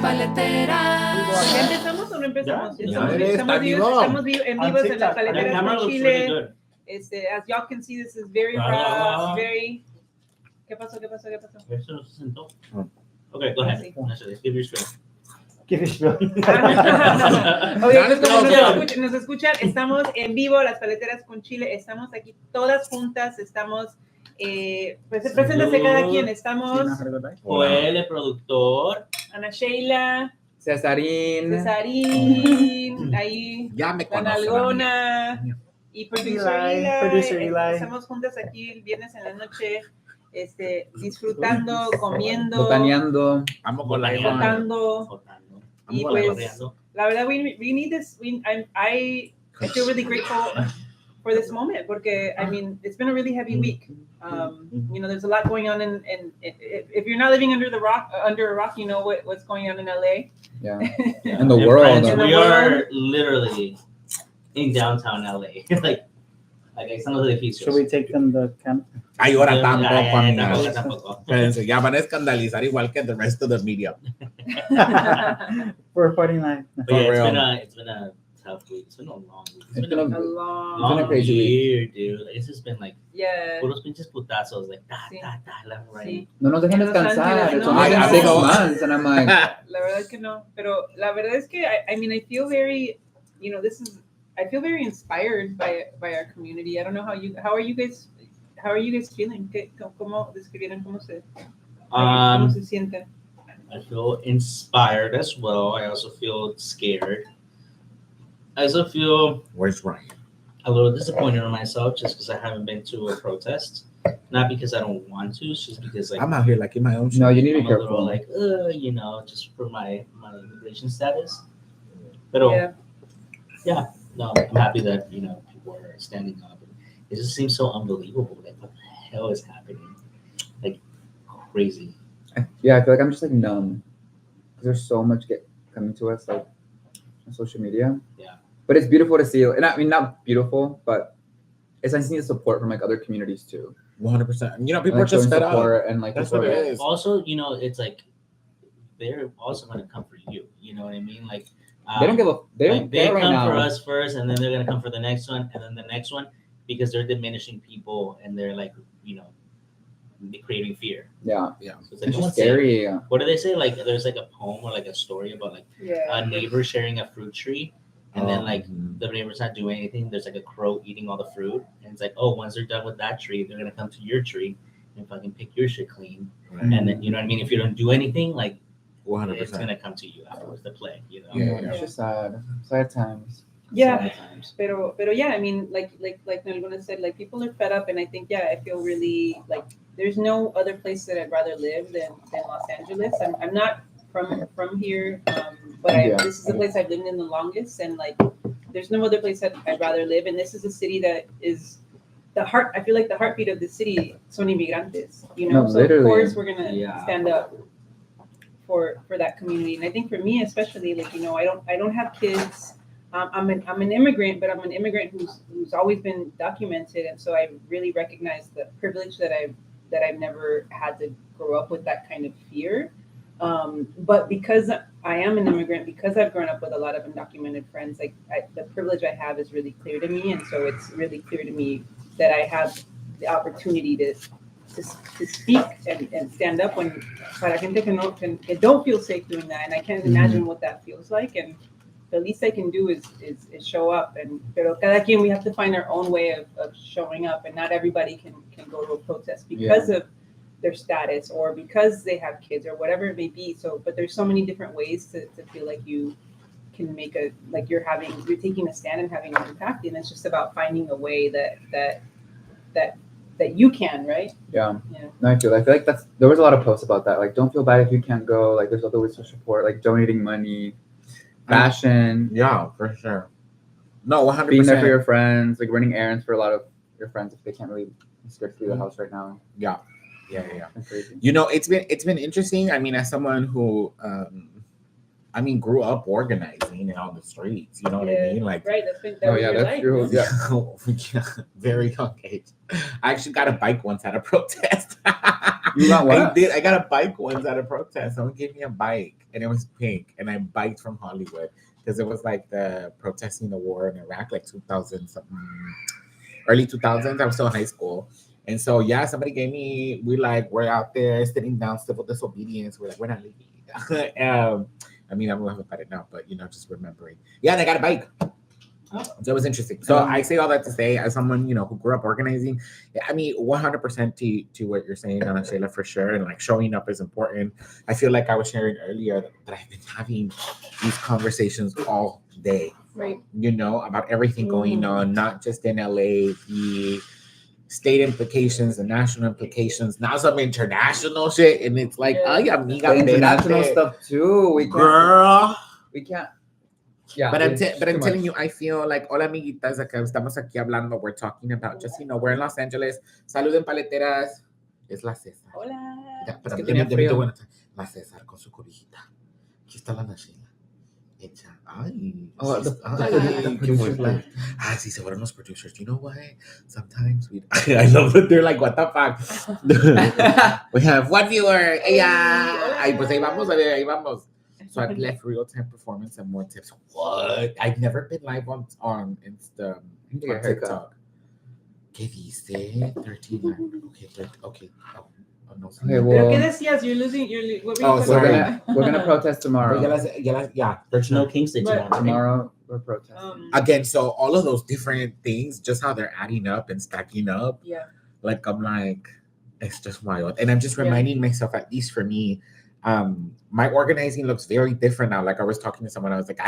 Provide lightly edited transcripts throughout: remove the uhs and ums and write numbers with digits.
paleteras. ¿Ya empezamos o no empezamos? Ya, Estamos en vivos en las Paleteras Con Chile. As y'all can see, this is very raw, very... ¿Qué pasó? Eso no se sentó. Okay, go ahead. Give your spiel. Nos escuchan, estamos en vivo, las Paleteras Con Chile, estamos aquí todas juntas, estamos, preséntase cada quien, estamos Joel, el productor, Ana Sheila, Cesarín, ahí, Ya me la conocen. Nalgona y producer Sheila. Estamos juntas aquí el viernes en la noche, disfrutando, comiendo, botaneando, Vamos con la votando. Y pues, la verdad, we need this. I feel really grateful for this moment porque, I mean, it's been a really heavy week. You know, there's a lot going on in if you're not living under a rock, you know what's going on in LA. Yeah, in the world. We are literally in downtown LA. like ahí están los edificios. Should we take them the camp? Ay, ahora tampoco, Tampoco. Espérense, ya van a escandalizar igual que the rest of the media. We're fighting line. But yeah, it's been a tough week. It's been a long week. It's been a long crazy year, dude. It's just been like puros pinches putazos, like left, right. No nos dejan descansar. It's No. only been 6 months, and I'm like, La verdad es que no, pero la verdad es que I mean I feel very, you know, I feel very inspired by our community. I don't know how are you guys feeling? ¿Cómo describieron cómo se sienten? I feel inspired as well. I also feel scared. I also feel Where's Ryan? a little disappointed in myself just because I haven't been to a protest. Not because I don't want to, it's just because like I'm out here like in my own shit. no, you need to I'm be a little careful. like, you know, just for my immigration status. But yeah, no, I'm happy that, you know, people are standing up. It just seems so unbelievable. Like, what the hell is happening? Like, crazy. Yeah, I feel like I'm just like numb because there's so much coming to us like on social media. Yeah. But it's beautiful to see, and I mean not beautiful, but it's nice to see the support from like other communities too. 100%. You know, people Like, are just showing fed up. support and like That's what it is. Also, you know, it's like they're also going to come for you. You know what I mean? Like, they don't they care right come now. for us first, and then they're going to come for the next one, and then the next one, because they're diminishing people and they're like, you know, creating fear. Yeah. So it's It's like, just scary. what do they say? Like, there's like a poem or like a story about like a neighbor sharing a fruit tree, and then like the neighbor's not doing anything. There's like a crow eating all the fruit, and it's like, oh, once they're done with that tree, they're gonna come to your tree and fucking pick your shit clean. Right. And then, you know what I mean? If you don't do anything, like 100%. it's gonna come to you afterwards. The plague, you know. Yeah. It's just sad times. Yeah, Sad times. pero yeah, I mean, like Nalgona said, like people are fed up, and I think I feel really like there's no other place that I'd rather live than Los Angeles. I'm not from here, but this is the place I've lived in the longest, and like there's no other place that I'd rather live. And this is a city that is the heart. I feel like the heartbeat of the city son inmigrantes. You know, No, so literally. of course we're gonna stand up for that community. And I think for me especially, like, you know, I don't have kids. I'm an immigrant, but I'm an immigrant who's always been documented, and so I really recognize the privilege that I've never had to grow up with that kind of fear. But because I am an immigrant, because I've grown up with a lot of undocumented friends, like the privilege I have is really clear to me, and so it's really clear to me that I have the opportunity to speak and stand up when para gente que don't feel safe doing that, and I can't imagine what that feels like. And the least I can do is show up. Pero cada quien, we have to find our own way of showing up, and not everybody can go to a protest because of their status or because they have kids or whatever it may be. So, but there's so many different ways to feel like you can make you're taking a stand and having an impact, and it's just about finding a way that you can, right? Yeah. No, I feel like there was a lot of posts about that. Like, don't feel bad if you can't go. Like, there's other ways to support, like donating money, fashion. Yeah, for sure. No, 100%. Being there for your friends, like running errands for a lot of your friends if they can't really scared to leave the house right now. Yeah. That's crazy. You know, it's been interesting. I mean, as someone who I mean, grew up organizing and on the streets. You know what I mean? Like, right. That Oh was yeah, your that's life. true. Yeah. very young age. I actually got a bike once at a protest. You got what? I did. I got a bike once at a protest. Someone gave me a bike, and it was pink, and I biked from Hollywood because it was like the protesting the war in Iraq, like 2000 something, early 2000s. I was still in high school. And so, yeah, somebody gave me, we're out there sitting down, civil disobedience. We're like, we're not leaving. I mean, I don't have about it now, but, just remembering. Yeah, and I got a bike. Oh. So it was interesting. So I say all that to say, as someone, who grew up organizing, I mean, 100% to what you're saying, Ana Sheila, for sure. And like showing up is important. I feel like I was sharing earlier that I've been having these conversations all day, Right. About everything going on, not just in LA, the state implications, the national implications, now some international shit. And it's like, ay, amiga, The international espérate. stuff too. We can't. Yeah, But I'm it's too telling much. you, I feel like, hola amiguitas, acá estamos aquí hablando, we're talking about just, we're in Los Angeles. Saluden paleteras. Es la Cesar. Hola. Ya, pero que deme- tenía deme tu frío. buena- La Cesar con su cobijita. Aquí está la Ana Sheila. Hecha. Ay. Oh, she's- the ay, qué producers fuerte. left. Ah, sí, se fueron los producers. You know why? Sometimes we. I love that they're like, what the fuck? We have one viewer. Hey, Ella. Ay, pues ahí hola. vamos, a ver, ahí vamos. So I've left real-time performance and more tips. What? I've never been live on Insta, You get a on haircut. TikTok. ¿Qué dice? 13. Okay. Oh, no. Okay, Pero well, qué decías? You're losing. What were you Oh, talking sorry. about? we're gonna protest tomorrow. Yeah. There's no King State But tomorrow. right? Tomorrow we're protesting. Again, so all of those different things, just how they're adding up and stacking up. Yeah. Like, I'm like, it's just wild. And I'm just Yeah. reminding myself, at least for me, my organizing looks very different now. Like I was talking to someone, I was like,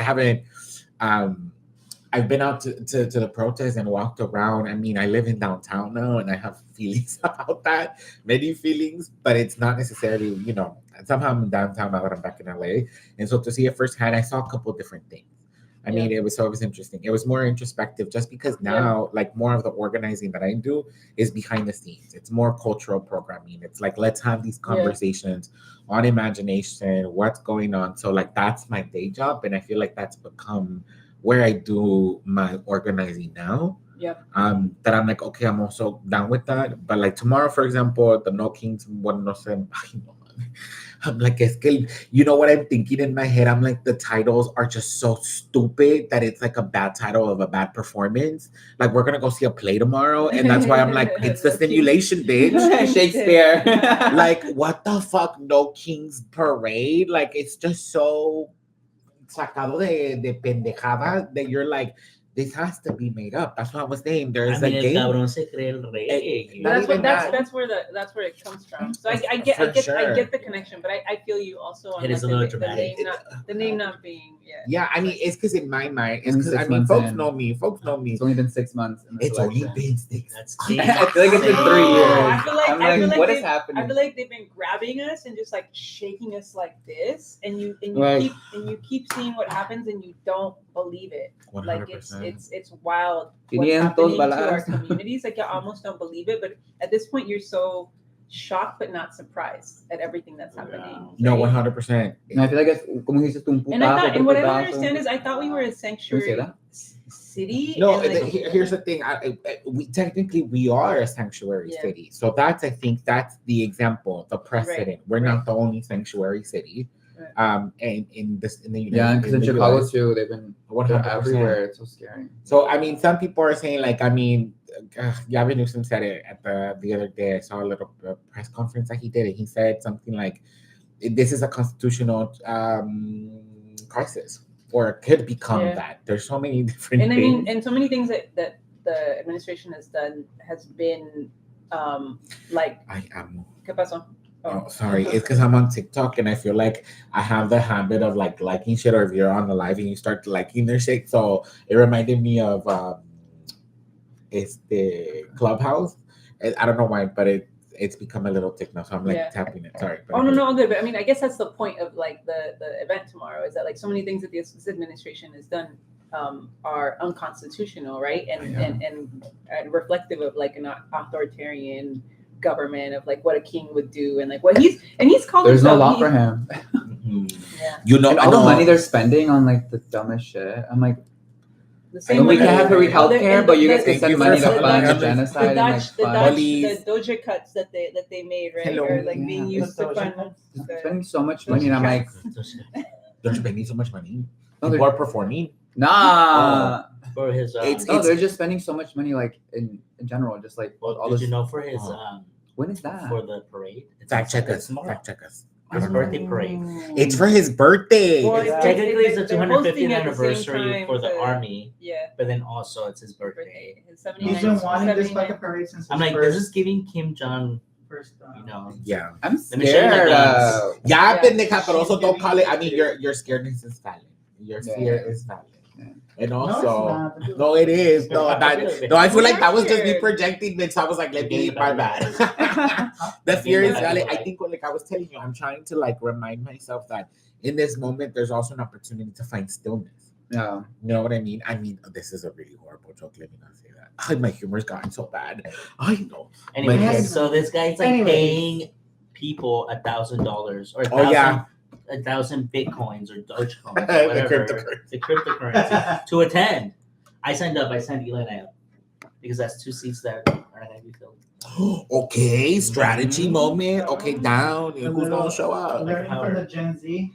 I've been out to the protest and walked around. I mean, I live in downtown now and I have feelings about that, many feelings, but it's not necessarily, somehow I'm in downtown now that I'm back in LA. And so to see it firsthand, I saw a couple different things. I mean, it was interesting. It was more introspective just because now, like, more of the organizing that I do is behind the scenes. It's more cultural programming. It's like, let's have these conversations on imagination, what's going on. So, like, that's my day job. And I feel like that's become where I do my organizing now. Yep. That I'm like, okay, I'm also down with that. But like tomorrow, for example, the No Kings one, no sé, I'm like, es que, you know what I'm thinking in my head? I'm like, the titles are just so stupid that it's like a bad title of a bad performance. Like, we're gonna go see a play tomorrow, and that's why I'm like, it's the simulation, bitch. Shakespeare. Like, what the fuck? No King's Parade? Like, it's just so sacado de pendejada that you're like, this has to be made up. That's what I was saying. There's I mean, a game. el cabrón se cree el rey. Not even that. That's where it comes from. So I For get sure. the connection, but I feel you also on It is like a little the dramatic. name not being Yeah, I mean, it's because in my mind, it's Only because 6 I mean, months folks in. know me. Folks know me. It's only been 6 months. In this It's only election. been 6. That's I feel like it's been 3 Oh, years. I feel like- I'm I feel like, like what is I happening? feel like they've been grabbing us and just like shaking us like this, and you Like- keep seeing what happens, and you don't believe it. 100%. Like it's wild. What's 500 happening to our balas. communities? Like you almost don't believe it, but at this point, you're so shocked but not surprised at everything that's happening. No, right? 100%. No, I feel like it's, como dices tú, un And I putazo, thought, and otro what I don't putazo. understand is, I thought we were a sanctuary that? city. No, and, like, here's the thing. We are a sanctuary Yeah. city. So I think that's the example, the precedent. We're not the only sanctuary city. Right. And in the United Yeah, because in the Chicago US, too, they've been 100%. they're everywhere. It's so scary. So I mean, some people are saying like, I mean, Gavin Newsom said it at the other day. I saw a little press conference that he did, and he said something like, "This is a constitutional crisis, or it could become that." There's so many different And I things. mean, and so many things that the administration has done has been like, I am. ¿qué pasó? Oh, sorry. It's because I'm on TikTok and I feel like I have the habit of like liking shit, or if you're on the live and you start liking their shit. So it reminded me of it's the Clubhouse. I don't know why, but it's become a little tick now. So I'm like tapping it. Sorry. But Oh no, all good. But I mean, I guess that's the point of like the event tomorrow, is that like so many things that this administration has done are unconstitutional, right? And reflective of like an authoritarian government, of like what a king would do, and like what he's called There's no himself. law for him. Mhm. Yeah. You know, And I all the know. money they're spending on like the dumbest shit. I'm like, The and we way can't have free oh, healthcare, but you guys can Thank send you money for to fund the the genocide and like the fund. Doja cuts that they made, right? Hello. Or like being Yeah. used to fund. Spending so much money, and I'm like, They're spending so much money. no, People they're, are performing. nah. For his, No, they're just spending so much money, like in general, just like well, all did this. you know for his When is that? for the parade? Fact check us. tomorrow. Fact check us. His birthday parade. It's for his birthday. Well, Technically, it's the they're hosting 250th at the same anniversary time for the to- army, Yeah. but then also it's his birthday. His He's 79 been wanting this 79 fucking parade since I'm his like, first, this is giving Kim Jong, first you know. Yeah. I'm Let me show you my scared. guns. Yeah, Yeah. pendeja, but also She's don't giving call it. I you mean, fear. your scaredness is valid. Your Yeah. fear is valid. Yeah. And No, it's also, not. no, it is. No, I feel like that was just me Scared. projecting, bitch. I was like, let me, my bad. The Being fear is bad valid. is I right. think, like I was telling you, I'm trying to like remind myself that in this moment, there's also an opportunity to find stillness. Yeah. You know what I mean? I mean, this is a really horrible joke. Let me not say that. My humor's gotten so bad. I know. Anyway, Yes. so this guy's like Anyways. paying people $1,000 or Oh, yeah. 1,000 bitcoins or Dogecoins or The whatever, cryptocurrency. the cryptocurrency to attend. I signed up. I signed Eli and I up because that's 2 seats that are not going to be filled. Okay, strategy Mhm. moment. Okay, down. Who's gonna show up? Learning from the Gen Z.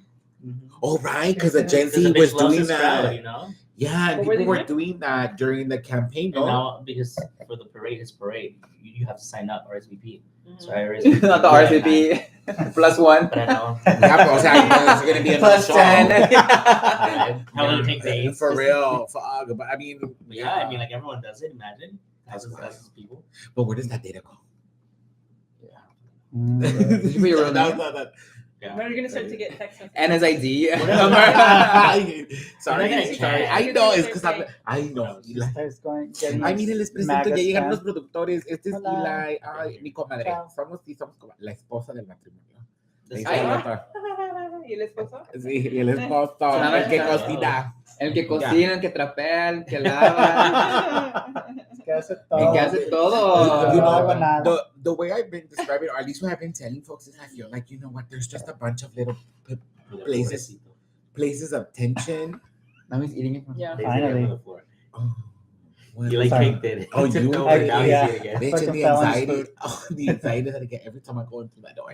Oh, right, because the Gen Because the Z bitch was loves doing this crowd, that. you know. Yeah, and What were people they were doing that during the campaign. And No? now, because for the parade, his parade, you have to sign up RSVP. So I Mhm. RSVP. Not the RCP plus one. But I know. Yeah, but, o sea, it's gonna be a Plus show. 10. How will it take days? For real, fuck. But I mean, Yeah, I mean, like everyone does it. Imagine thousands of people. but where does that data go? Did you put your real name? No. Yeah. When are you gonna start to get text messages? And his ID. Sorry, You're not gonna sorry. check. I know, es que sabe. I know. Eli. Starts going, getting Ay, miren, les presento, MAGA ya llegaron los stuff. productores. Este es Hola. Eli. Ay, mi comadre. Chao. Somos la esposa del matrimonio. This Ahí guy- está. ¿Y el esposo? Sí, y el esposo. Sonaba El que chao. cocina. El que cocina, el que trapea, el que lava, Que hace el todo. que hace You todo. No know, hago nada. the way I've been describing, or at least what I've been telling folks, is I feel like, you know what, there's just a bunch of little places of tension. Now he's eating it. Yeah. Finally. Oh, what You like Sorry. kicked it. Oh, Tipped you- over, I- now yeah. you see it again. bitch, Fucking and the fell on his anxiety. food. Oh, the anxiety that I get every time I go into that door.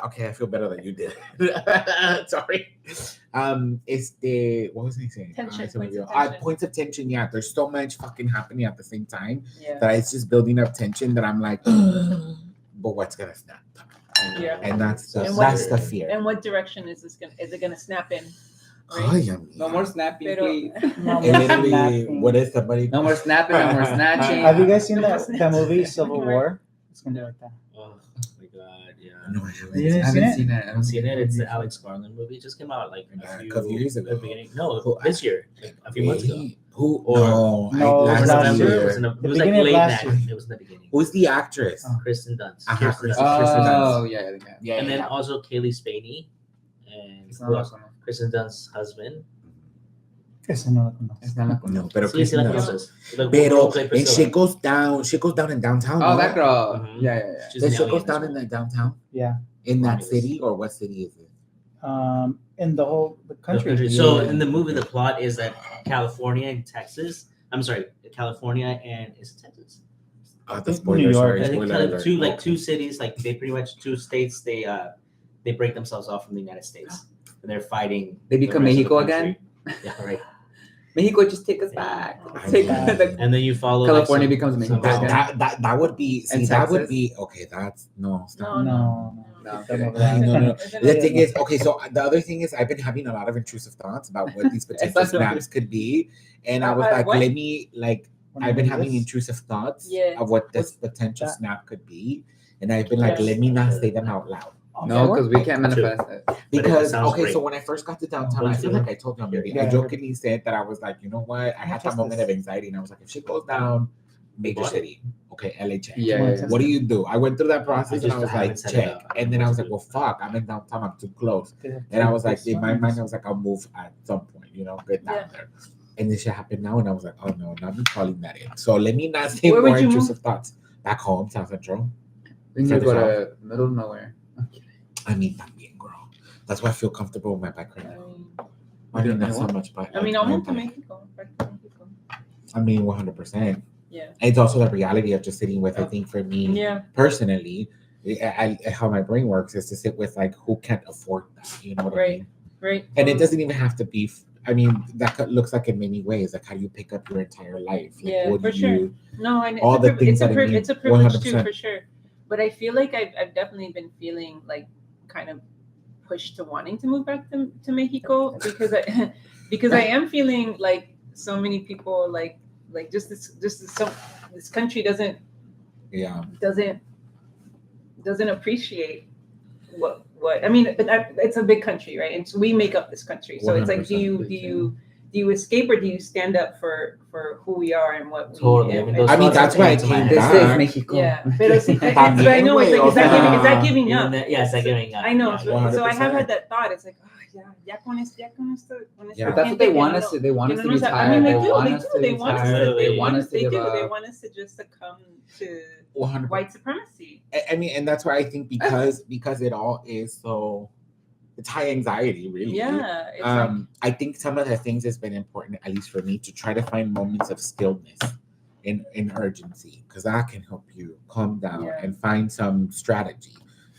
Okay, I feel better than you did. Sorry. What was I saying? Tension, Se me points of olvidó. tension. Points of tension. Yeah, there's so much fucking happening at the same time Yeah. that it's just building up tension that I'm like, but what's gonna snap? Yeah. And that's And what- the fear. And what direction is it gonna snap in? Ay, amiga. No more snapping, Pero- please. No And more literally, snapping. what is somebody? No more snapping, no more snatching. Have you guys seen No more the snatching. movie Civil War? It's gonna be like that. Oh my god, yeah. No, I You haven't. didn't I haven't seen seen it. I I don't haven't see seen it. it. It's the Alex Garland movie. It just came out like A couple years ago. the beginning. No, Who- this year, like, a few months ago. Wait, Who? Or- No, No, last it was last year. November. It was, in a, it was like beginning of late last night. year. It was in the beginning. Who's the actress? Oh. Kristen Dunst. Uh-huh, Kirsten Kristen Dunst. Oh, yeah, I think that. Yeah, And then yeah. also Kaylee Spaney and It's who not else? Kristen Dunst's husband. Ese no lo conozco. It's not like No, pero Sí, sí la Kristen Dunst. conoces. The Pero role-play and Priscilla. she goes down in downtown. Oh, no? that girl. Mhm. Yeah, yeah, yeah. She's Then an she alien goes as down well. in the downtown. Yeah. In that Romulus. city, or what city is it? In the whole the The country. country. So Yeah. in the movie, the plot is that California and Texas. I'm sorry, California and is it Texas? The New spoiler, York. sorry, I think spoiler kind of alert. two like Okay. two cities, like they pretty much two states. They break themselves off from the United States, and they're fighting. They the become rest of the Mexico country. again? Yeah, right. Mexico, just take us back. Take Yeah. the And then you follow California like, becomes Mexico. some- That would be. See, And that would Texas? be okay. That's no. Stop. No. No, Some okay. of that. No. It's The another- thing is, okay, so the other thing is, I've been having a lot of intrusive thoughts about what these potential It's not- snaps could be, and I was Uh, like, what? let me like. When I've been I having this- intrusive thoughts Yeah. of what this What's potential that? snap could be, and I've been like, Yeah. let me not say them out loud. No, because we can't Me too. manifest it. Because sounds okay, great. so when I first got to downtown, Don't I you feel do like I told you maybe I Yeah. jokingly said that I was like, you know what? I had that Just moment this. of anxiety, and I was like, if shit goes down, major What? city, okay, LA check. Yeah, Come on, yeah, test What do you do? I went through that process and just I was haven't like, set it check. up. And then I was like, What well, to do. fuck, I'm in downtown, I'm too close. Yeah. And I was like, This in my one. mind, I was like, I'll move at some point, get down Yeah. there. And this shit happened now, and I was like, oh no, not me calling that in. So let me not say Where more would you intrusive thoughts. Back home, South Central. We need to go to middle of nowhere. I mean, también, girl. That's why I feel comfortable with my bike right now. Why I mean, do you not so want? much, but I mean, like, I'll move to my bike. Mexico. Back to Mexico. I mean, 100%. Yeah. It's also the reality of just sitting with. I Oh. think for me Yeah. personally, how my brain works is to sit with like who can't afford that. You know what I Right. mean? Right. And it doesn't even have to be. I mean, looks like in many ways, like how do you pick up your entire life? Like, Yeah, what for do sure. you? No, and all the things that it means, it's a privilege too, 100%. for sure. But I feel like I've definitely been feeling like kind of pushed to wanting to move back to Mexico because I am feeling like so many people like this country doesn't appreciate what I mean. But it's a big country, right? And so we make up this country. So it's like, do 100%. you escape or do you stand up for who we are and what Totally. we? I mean, and- those I mean, that's why I thoughts came came to my This head. is back. Mexico. Yeah, but it's, I También, know it's like, güey, is that o sea, giving up? Even that, yeah, it's like giving up. I know. Yeah, So I have 100%. had that thought. It's like, oh, ya con esto. Yeah. But that's what they want us to. They want us to be I tired. mean, They they want do. us to They be want us tired. to. They want us to They give do. They up. want us to just succumb to 100%. white supremacy. I mean, and that's why I think because it all is so. It's high anxiety, really. Yeah. It's like, I think some of the things has been important, at least for me, to try to find moments of stillness in urgency, because that can help you calm down Yeah. and find some strategy.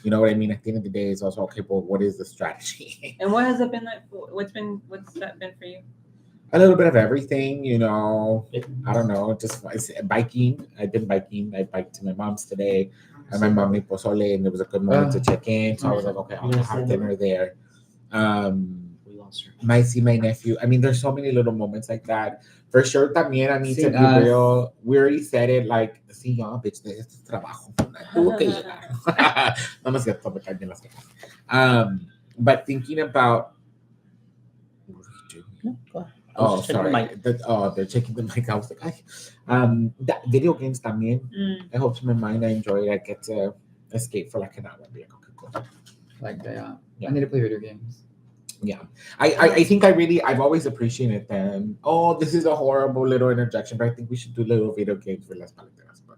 You know what I mean? At the end of the day, it's also okay. Well, what is the strategy? and what has it been like? What's that been for you? A little bit of everything, you know. I don't know, just biking. I've been biking. I biked to my mom's today, and my mom made pozole, and it was a good moment to check in. So I was like, okay, I'll have dinner there. We lost her. Might see my nephew. I mean, there's so many little moments like that. For sure, también, I mean, to Seeing be us. real, we already said it, like, sí, yo, bitch, de este trabajo. Tuvo que llegar. No me siento, me caen bien las cosas. But thinking about, what are you doing? Go ahead. I was Oh, just checking the sorry. mic. They're checking the mic. I was like, that video games también. I hope to my mind I enjoy it. I get to escape for like an hour. Be like, okay, cool. Like, yeah. Yeah. I need to play video games. Yeah. I think I've always appreciated them. Oh, this is a horrible little interjection, but I think we should do little video games for Las Paleteras. But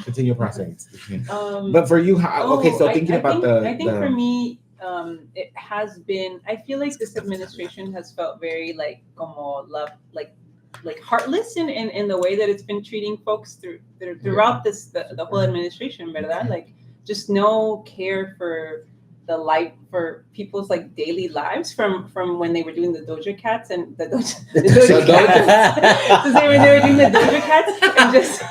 continue process. But for you, okay, so thinking about I think for me, it has been. I feel like this administration has felt very like como love, like heartless in the way that it's been treating folks throughout the whole administration, ¿verdad? Like just no care for the life for people's like daily lives from when they were doing the Doja Cats and the Doja Cats. So they were doing the Doja Cats and just.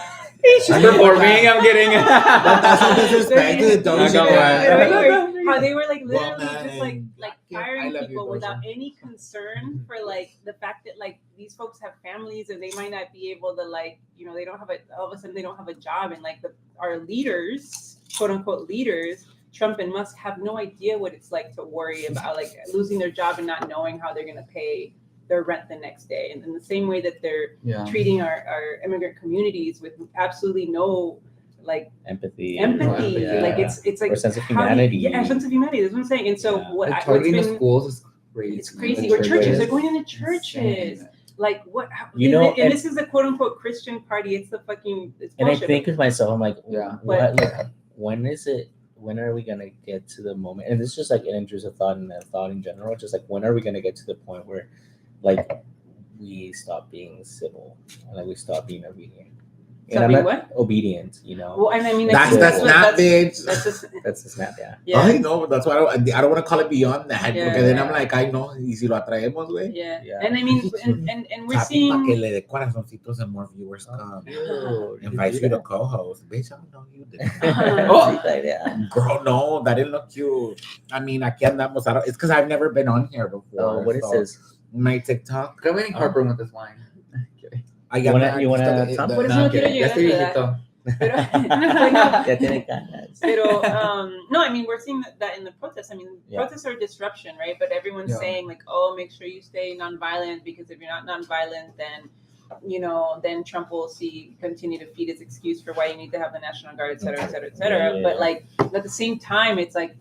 She's performing. I'm getting. That's what disrespect to the Doja Cat. How they were like literally Woman. just like I firing love you, people without Doja. any concern for like the fact that like these folks have families and they might not be able to like, you know, they don't have all of a sudden they don't have a job, and like our leaders, quote unquote leaders, Trump and Musk, have no idea what it's like to worry about like losing their job and not knowing how they're going to pay their rent the next day. And in the same way that they're treating our immigrant communities with absolutely no like empathy. Yeah. Like it's like or sense of humanity. Sense of humanity. That's what I'm saying. And so Yeah. Like targeting the schools is crazy. It's crazy. The Or churches, churches. they're going into churches. Insane. Like what? You know, and this is a quote unquote Christian party. It's the fucking. It's And I bullshit. think of myself, I'm like, Yeah. what? Like, when is it? When are we gonna get to the moment? And it's just like an intrusive thought and a thought in general. Just like, when are we gonna get to the point where, like, we stop being civil and like we stop being obedient? Stop I'm being not obedient, you know. Well, and I mean That's the snap, bitch. That's just, That's the snap, yeah. yeah. I know, but that's why I don't want to call it beyond that. Yeah. Because then I'm like, I know, y si lo atraemos, güey. Yeah. Yeah. And I mean, and we're Tapping pa' que seeing. le dé corazoncitos and more viewers come. Ew, Invite you do to that? co-host. Bitch, I don't know you. Oh. Yeah. Girl, no, that didn't look cute. I mean, aquí andamos. It's because I've never been on here before. Oh, what is so this? My TikTok. I'm getting heartburn with this wine. Okay. You wanna talk? Por eso No, no quiero okay. Ya llegar estoy a viejito. Pero, Ya tiene ganas. Pero, no, I mean, we're seeing that in the protests. I mean, Yeah. protests are disruption, right? But everyone's saying, like, oh, make sure you stay nonviolent, because if you're not nonviolent, then, you know, then Trump will continue to feed his excuse for why you need to have the National Guard, et cetera, et cetera, et cetera. Yeah. But, like, at the same time, it's like,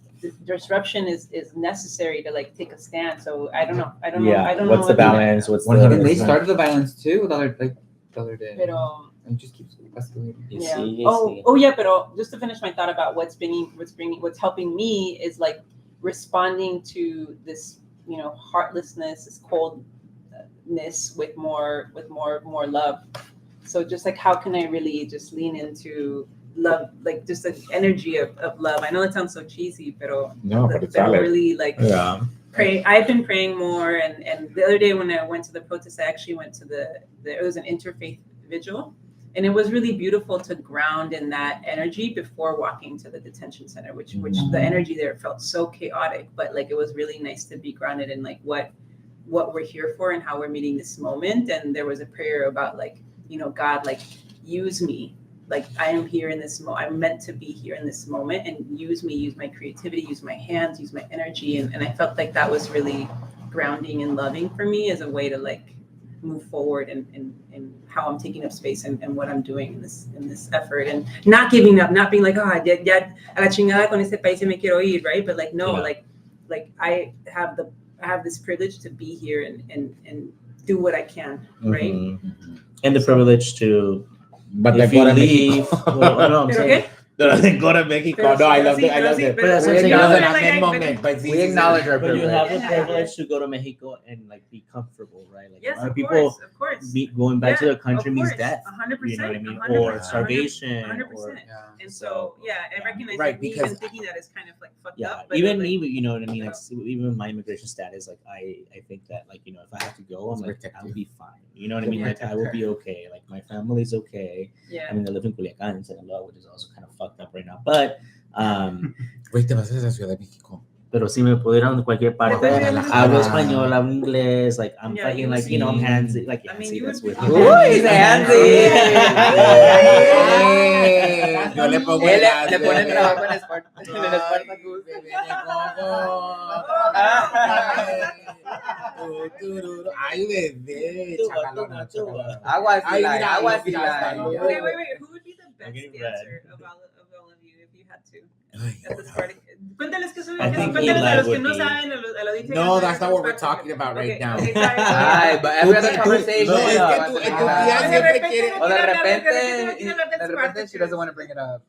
disruption is necessary to, like, take a stand. So I don't know. I don't know. What's the balance? What's One the? And they started the violence too the other day. Pero, And it just keeps escalating. You yeah. see, Oh, yeah. But just to finish my thought about what's helping me is like responding to this, heartlessness, this coldness with more love. So just like, how can I really just lean into love, like just the energy of love? I know it sounds so cheesy, but it's valid. really like Yeah. pray. I've been praying more, and the other day when I went to the protest, I actually went to it was an interfaith vigil, and it was really beautiful to ground in that energy before walking to the detention center, which the energy there felt so chaotic, but like it was really nice to be grounded in like what we're here for and how we're meeting this moment. And there was a prayer about like, God, like use me, like I am here in this moment. I'm meant to be here in this moment, and use me, use my creativity, use my hands, use my energy. And I felt like that was really grounding and loving for me as a way to like move forward and how I'm taking up space and what I'm doing in this effort, and not giving up, not being like, ya a la chingada con este país, me quiero ir, right? But like, no, like I have this privilege to be here and do what I can, right? Mm-hmm. And the privilege to, but if like you leave, no, I'm saying, go to Mexico. No, I love it. I love it. But that's We we acknowledge our but you privilege. have the privilege to go to Mexico and like be comfortable, right? Like Yes, a lot of of people course. going back to their country Of means course, death. 100%, You know what I mean? 100%, Or starvation. 100%. Or And so, I recognize Right, that me because- even thinking that is kind of like fucked yeah, up. But even like, me, you know what I mean? Like, even my immigration status, like I think that like, if I have to go, I'm like, I'll be fine. You know what I mean? Like I will be okay. Like my family's okay. I mean, I live in Culiacan in Sinaloa, which is also kind of fucked up right now. But Güey, te vas a esa Ciudad de México. pero si me pudieran de cualquier parte, hablo español, hablo inglés, like I'm Yeah, fucking you like, would I'm be- handsy, like I mean, handsy, you that's would with be- me. Uy, he's handsy. Yo le pongo Él las le pone bebés. trabajo en el Spartacus. Ay, bebé. Chagalona, chagalona. Aguas, Ay, Eli, mira, aguas, mira, Eli. mira. Okay, wait. Who would be the best getting dancer of all of you if you had to? Ay, At the Spartacus. Cuéntales que son, I think cuéntales a Eli los que would no be. saben, a la audiencia. No, que that's not what we're Spartacus. talking about right now. Okay, sorry. Ay, but every other Tú- conversation. no, es que no, tú- no, tu tía no. siempre quiere. O de De repente, Spartacus. she doesn't want to bring it up.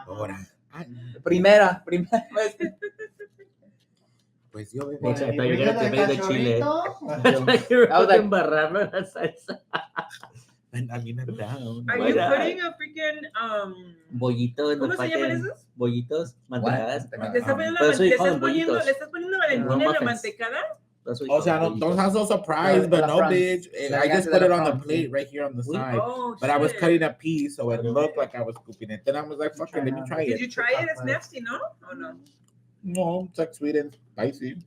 Ahora. Ay, Primera vez. pues yo, De bebé. hecho, I thought you were gonna take the chile. I was like- embarrarme en la salsa. I mean, I'm down. Are Why you not? putting a freaking Bollito en ¿cómo the se llaman fucking esos? bollitos, mantecadas. Le estás poniendo Por eso le dijo estás bollitos. poniendo Valentina en la Muffins. mantecada. That's what O sea, no, bollitos. don't sound so surprised, but no, front. bitch. La I just elegancia put de it la on the front. plate right here on the side. Oh, But I was shit. cutting a piece, so it looked like I was scooping it. Then I was like, fuck it, let me try Did it. you try it? It's nasty, no? Oh no. No, it's like sweet and spicy.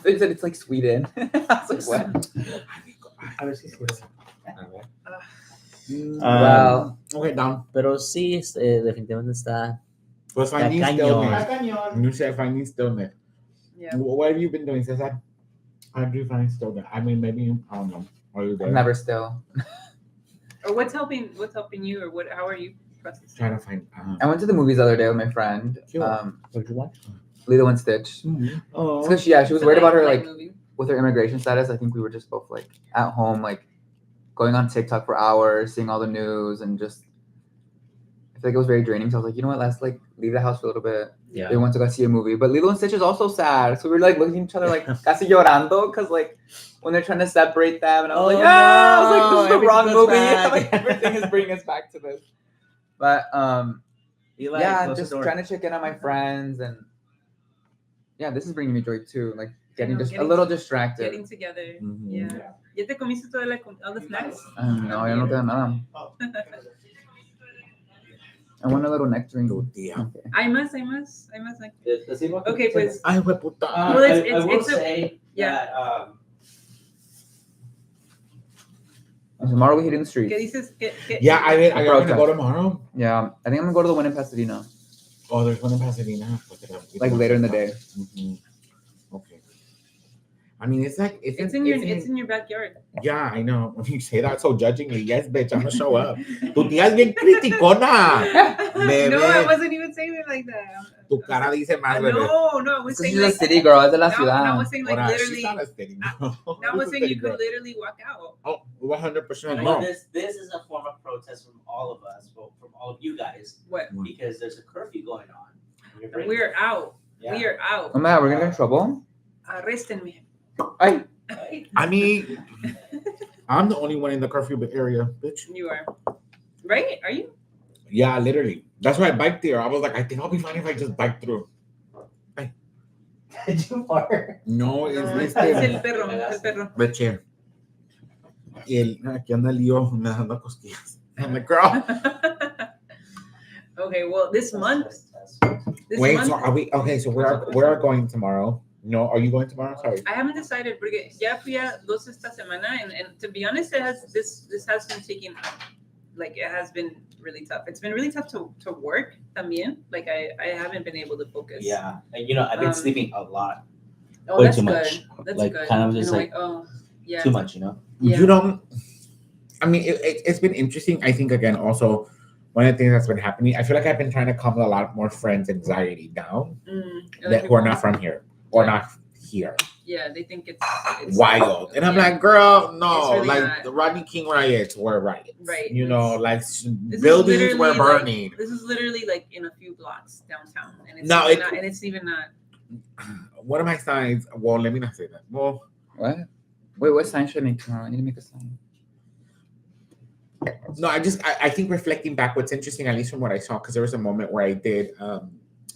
They said it's like Sweden. I was like, what? A ver si sirve. Wow. Okay, down. Pero sí, definitivamente está. Pues finding Cañón. stillness. Está cañón. You said finding stillness. Yeah. What have you been doing, Cesar? How do you find stillness? I mean, maybe, I don't know. Are you there? I'm never still. Or what's helping you, or how are you processing? Trying to find. I went to the movies the other day with my friend. Cute. What did you watch? Lilo and Stitch. Oh. Because she was worried about her Night like movie. with her immigration status. I think we were just both like at home, like going on TikTok for hours, seeing all the news, and just I feel like it was very draining. So I was like, you know what, let's like leave the house for a little bit. Yeah. We went to go see a movie, but Lilo and Stitch is also sad. So we were like looking at each other like casi llorando because like when they're trying to separate them, and I was like, I was like, this is the everything wrong goes movie. back. Like everything is bringing us back to this. But Eli, yeah, close the just door. trying to check in on my friends, and yeah, this is bringing me joy too. Like getting know, just a getting- little distracted. Getting together. Mhm. Yeah. ¿Ya te comiste all the snacks? No, ya no queda nada. I want a little nectarine. Tu tía. Okay. Hay más. Okay, pues. Ay, hueputa. Well, it's- I will it's a- say yeah. that And tomorrow we hitting the ¿Qué streets. dices? Yeah, I mean, I'm Protest. gonna go tomorrow. Yeah, I think I'm gonna go to the one in Pasadena, Oh, there's one in Pasadena. like later in the day. Mhm. Okay. I mean, it's like It's in your backyard. Yeah, I know. When you say that so judgingly, yes, bitch, I'm gonna show up. Tu tía es bien criticona. Bebé. No, I wasn't even saying it like that. Tu cara dice más, bebé. No, I was Because saying she's a like city girl, es de la no, I ciudad. was saying like Ahora, literally. she's not a city girl. No, I was She's a saying you city could girl. literally walk out. Oh, 100% well, no. this is a form of protest from all of us, from all of you guys, What? because there's a curfew going on. We're out. Yeah. We are out. Oh my God, we're gonna get in trouble. Arréstenme. Ay, I mean, I'm the only one in the curfew area, bitch. You are. Right? Are you? Yeah, literally. That's why I biked there. I was like, I think I'll be fine if I just bike through. Did you fart? No, it's No, this es el perro. El perro. Beche. Y aquí anda Lío me dando cosquillas. I'm like, girl. Okay, well, this month. Wait, so are we okay? So we're going tomorrow. No, are you going tomorrow? Sorry. I haven't decided porque ya fui a dos esta semana, and to be honest, this has been taking, like, it has been really tough. It's been really tough to work también. Like I haven't been able to focus. Yeah, and you know, I've been sleeping a lot. Oh, Way that's too good. much. That's Like, good. kind of In just a way, like oh, yeah. too much, you know. Yeah. You don't. I mean, it's been interesting. I think again, also one of the things that's been happening. I feel like I've been trying to calm a lot more friends' anxiety down that who are not from here or not here. Yeah, they think it's Wild, and I'm yeah. like, girl, no, It's really like not. the Rodney King riots were riots, Right. You know, like This is buildings were literally, like, burning. this is literally like in a few blocks downtown, and it's No, even not. One of my signs. Well, let me not say that. Well, what? Wait, what sign should I make tomorrow? I need to make a sign. no, I think reflecting back, what's interesting, at least from what I saw, because there was a moment where I did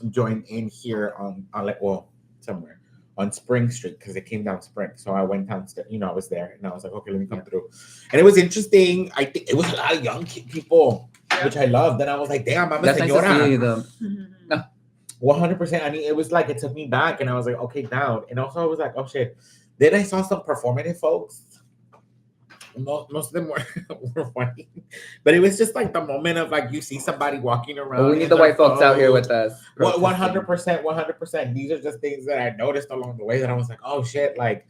join in here on like, well, somewhere on Spring Street, because it came down Spring. So I went downstairs, you know, I was there, and I was like, okay, let me come through. And it was interesting. I think it was a lot of young people, which I loved. And I was like, damn, I'm a That's nice to señora. see them. 100%. I mean, it was like, it took me back, and I was like, okay, down. And also I was like, oh shit. Then I saw some performative folks. Most of them were white, but it was just like the moment of like, you see somebody walking around. Well, we need the white folks out here with us. 100%. These are just things that I noticed along the way that I was like, oh shit, like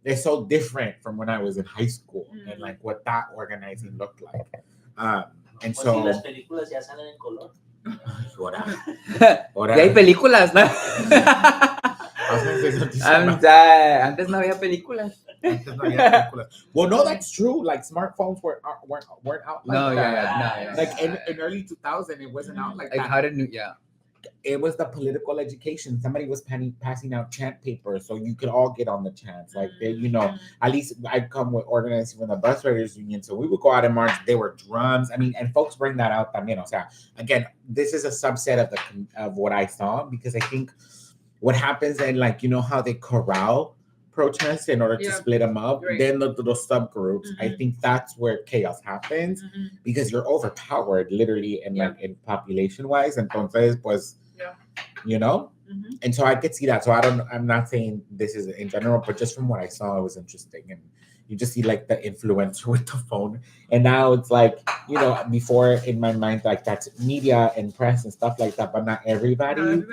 they're so different from when I was in high school and like what that organizing looked like. And so las películas ya salen en color. Ya hay películas, ¿no? Antes no había películas. Well, no, that's true. Like smartphones weren't out like that. No. Like in early 2000, it wasn't out like that. How did It was the political education. Somebody was passing out chant papers, so you could all get on the chants. Like they, you know, at least I'd come with organizing with the bus riders union, so we would go out and march. There were drums. I mean, and folks bring that out también. O sea, again, this is a subset of what I saw, because I think what happens then, like, you know how they corral protests in order to split them up, then the subgroups. I think that's where chaos happens, because you're overpowered literally and like in population wise. Entonces, pues, you know, and so I could see that. So I'm not saying this is in general, but just from what I saw, it was interesting. And you just see like the influencer with the phone, and now it's like, you know, before in my mind, like that's media and press and stuff like that, but not everybody.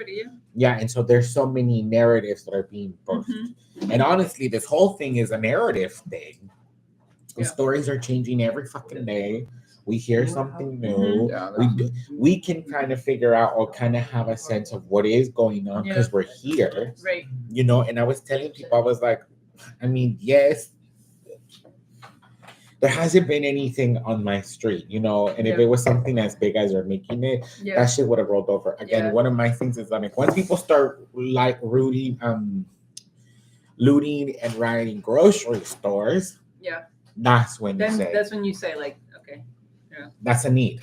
Yeah, and so there's so many narratives that are being birthed. And honestly, this whole thing is a narrative thing. The stories are changing every fucking day. We hear something new. We can kind of figure out or kind of have a sense of what is going on because we're here. Right. You know, and I was telling people, I was like, I mean, yes, there hasn't been anything on my street, you know, and if it was something as big as they're making it, that shit would have rolled over. Again, one of my things is like, once people start like looting and rioting grocery stores, that's when you say like, okay, that's a need.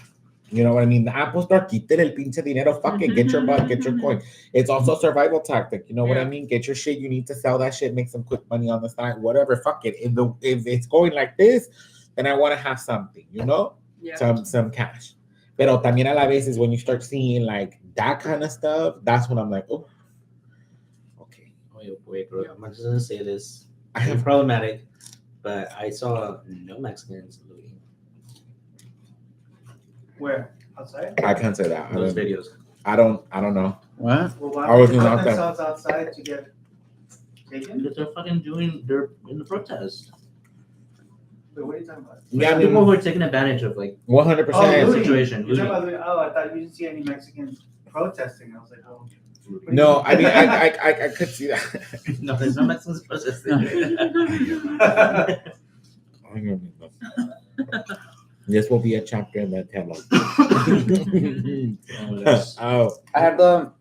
You know what I mean? The Apple Store, quiten el pinche dinero, fuck it, get your butt, get your coin. It's also a survival tactic. You know what I mean? Get your shit. You need to sell that shit, make some quick money on the side, whatever. Fuck it. If it's going like this, then I want to have something, you know? Some cash. Pero también a la vez is when you start seeing like that kind of stuff, that's when I'm like, oh, okay. Wait, bro. I'm just gonna say this. It's problematic, but I saw no Mexicans looting. Where? Outside? I can't say that. Those videos. I don't know. What? Well, why I was don't they not put there. themselves outside to get taken? Because they're in the protest. Wait, what are you talking about? Yeah, I People mean, who are taking advantage of like 100%. looting. situation. You're talking about looting. Oh, I thought you didn't see any Mexicans protesting. I was like, oh. No, I mean, I could see that. No, there's no Mexicans protesting. This will be a chapter in the tell. Yes. Oh, I have the